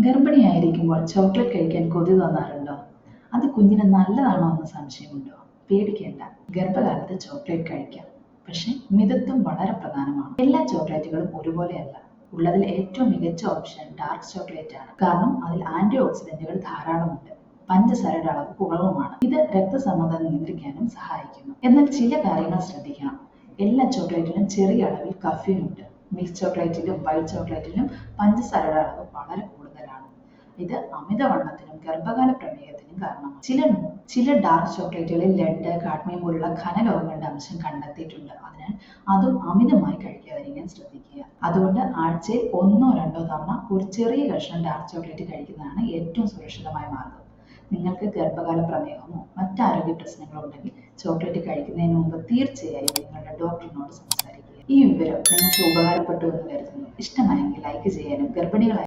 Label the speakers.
Speaker 1: ഗർഭിണിയായിരിക്കുമ്പോൾ chocolate കഴിക്കാൻ കൊതി തോന്നാറുണ്ടോ? അത് കുഞ്ഞിന് നല്ലതാണോ എന്ന് സംശയമുണ്ടോ? പേടിക്കേണ്ട, ഗർഭകാലത്ത് ചോക്ലേറ്റ് കഴിക്കാം. പക്ഷെ മിതത്വം വളരെ പ്രധാനമാണ്. എല്ലാ ചോക്ലേറ്റുകളും ഒരുപോലെയല്ല. ഉള്ളതിൽ ഏറ്റവും മികച്ച ഓപ്ഷൻ ഡാർക്ക് ചോക്ലേറ്റ് ആണ്. കാരണം അതിൽ ആന്റി ഓക്സിഡന്റുകൾ ധാരാളമുണ്ട്. പഞ്ചസാരയുടെ അളവ് കുറവുമാണ്. ഇത് രക്തസമ്മർദ്ദം നിയന്ത്രിക്കാനും സഹായിക്കുന്നു. എന്നാൽ ചില കാര്യങ്ങൾ ശ്രദ്ധിക്കണം. എല്ലാ ചോക്ലേറ്റിലും ചെറിയ അളവിൽ കഫീൻ ഉണ്ട്. മിൽക്ക് ചോക്ലേറ്റിലും വൈറ്റ് ചോക്ലേറ്റിലും പഞ്ചസാരയുടെ അളവ് വളരെ കൂടുതലാണ്. ഇത് അമിതവണ്ണത്തിനും ഗർഭകാല പ്രമേഹത്തിനും കാരണമാണ്. ചില ഡാർക്ക് ചോക്ലേറ്റുകളിൽ ലെഡ്, കാഡ്മിയം പോലുള്ള ഘനലോഹങ്ങളുടെ അംശം കണ്ടെത്തിയിട്ടുണ്ട്. അതിനാൽ അതും അമിതമായി കഴിക്കാതിരിക്കാൻ ശ്രദ്ധിക്കുക. അതുകൊണ്ട് ആഴ്ചയിൽ 1-2 തവണ ഒരു ചെറിയ കഷ്ണം ഡാർക്ക് ചോക്ലേറ്റ് കഴിക്കുന്നതാണ് ഏറ്റവും സുരക്ഷിതമായ മാർഗം. നിങ്ങൾക്ക് ഗർഭകാല പ്രമേഹമോ മറ്റ് ആരോഗ്യ പ്രശ്നങ്ങളോ ഉണ്ടെങ്കിൽ ചോക്ലേറ്റ് കഴിക്കുന്നതിന് മുമ്പ് തീർച്ചയായും നിങ്ങളുടെ ഡോക്ടറിനോട് സംസാരിക്കുക. ഈ വിവരം നിങ്ങൾക്ക് ഉപകാരപ്പെട്ടു എന്ന് കരുതുന്നു. ഇഷ്ടമായെങ്കിൽ ലൈക്ക് ചെയ്യാനും ഗർഭിണികളായ